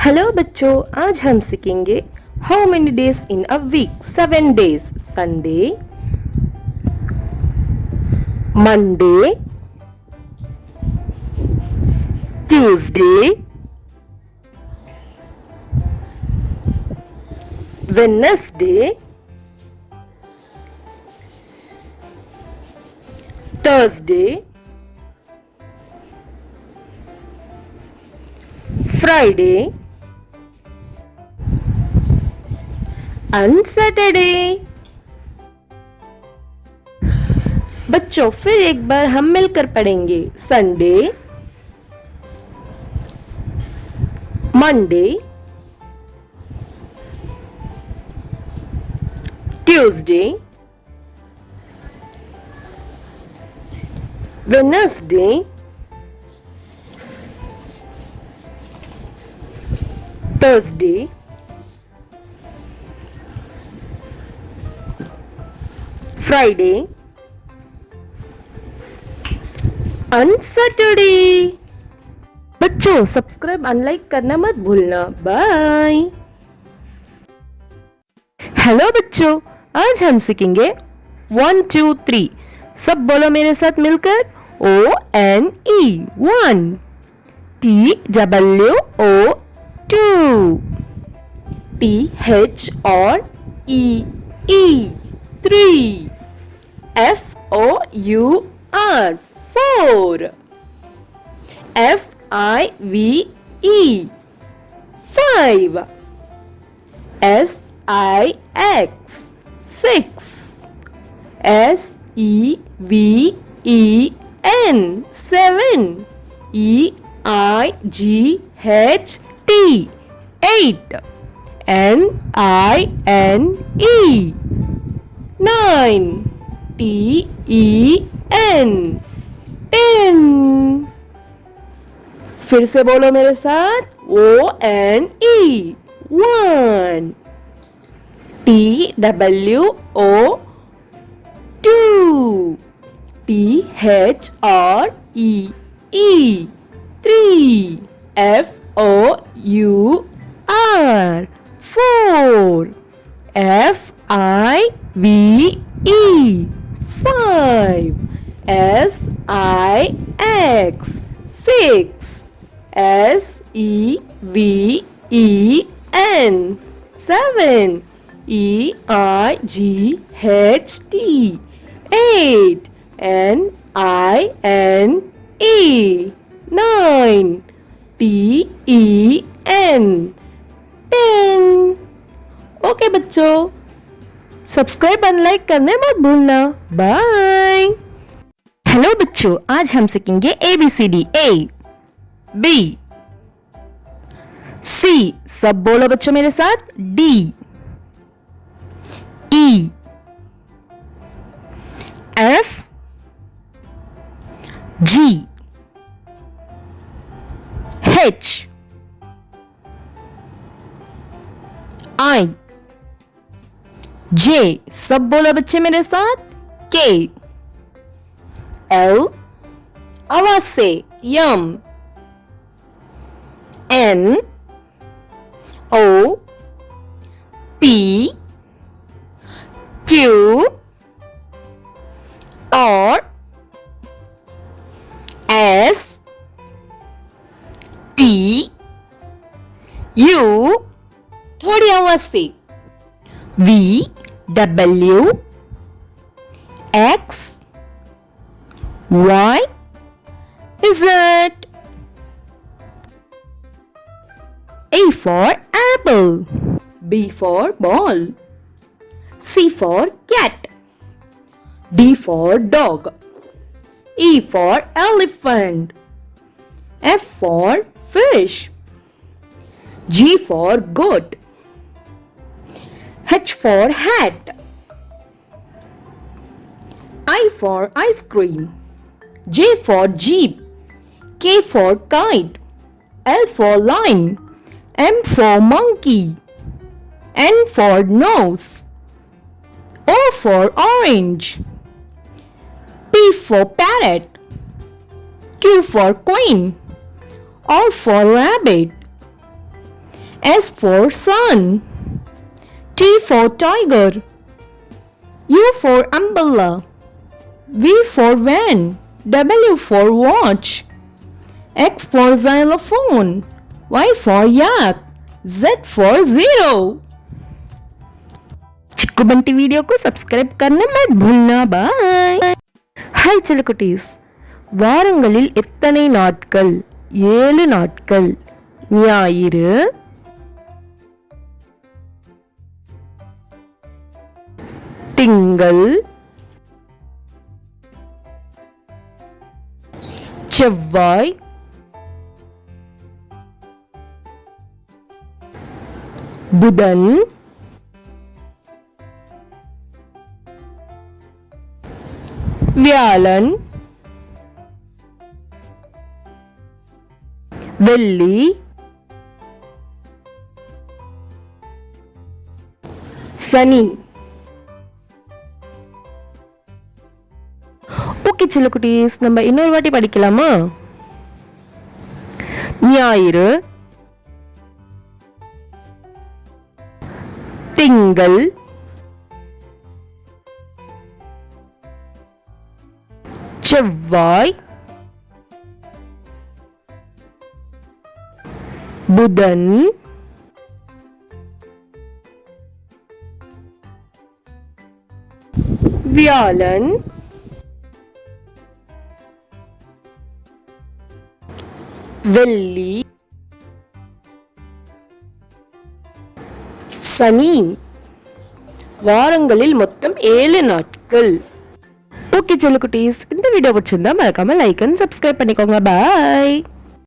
Hello बच्चों, आज हम सीखेंगे how many days in a week. 7 days. Sunday, Monday, Tuesday, Wednesday, Thursday, Friday and Saturday. बच्चों फिर एक बार हम मिलकर पढ़ेंगे। Sunday, Monday, Tuesday, Wednesday, Thursday, Friday and Saturday. बच्चों सब्सक्राइब एंड लाइक करना मत भूलना। बाय। हेलो बच्चों, आज हम सीखेंगे 1 2 3। सब बोलो मेरे साथ मिलकर। ONE 1, TWO 2, THREE 3, FOUR 4, FIVE 5, SIX 6, SEVEN 7, EIGHT 8, NINE 9, TEN 10। फिर से बोलो मेरे साथ। ONE 1, TWO 2, THREE 3, FOUR 4, FIVE 5, SIX 6, SEVEN 7, EIGHT 8, NINE 9, TEN 10। Okay बच्चों, सब्सक्राइब एंड लाइक करने मत भूलना। बाय। हेलो बच्चों, आज हम सीखेंगे ABCD। A B C। सब बोलो बच्चों मेरे साथ। D E F G H I J। सब बोलो बच्चे मेरे साथ। K L आवाज से यम। N O P Q R S T U थोड़ी आवाज से V W X Y Z। A for apple, B for ball, C for cat, D for dog, E for elephant, F for fish, G for goat, H for hat, I for ice cream, J for jeep, K for kite, L for lion, M for monkey, N for nose, O for orange, P for parrot, Q for queen, R for rabbit, S for sun. T for tiger. U for umbrella. V for van. W for watch. X for xylophone. Y for yak. Z for zero. Chikoo Bunty video को subscribe करना मत भूलना. Bye. हाय चिलकुटीस. வாரங்களில் எத்தனை நாட்கள்? 7 நாட்கள். ஞாயிறு, திங்கள், செவ்வாய், புதன், வியாழன், வெள்ளி, சனி. ஓகே சில்லக்குட்டீஸ், நம்ம இன்னொரு வாட்டி படிக்கலாமா? ஞாயிறு, திங்கள், செவ்வாய், புதன், வியாழன், வெள்ளி, சனி. வாரங்களில் மொத்தம் 7 நாட்கள். ஓகே செல்லக்குட்டீஸ், இந்த வீடியோ பிடிச்சிருந்தா மறக்காம லைக் அண்ட் சப்ஸ்கிரைப் பண்ணிக்கோங்க. பாய்.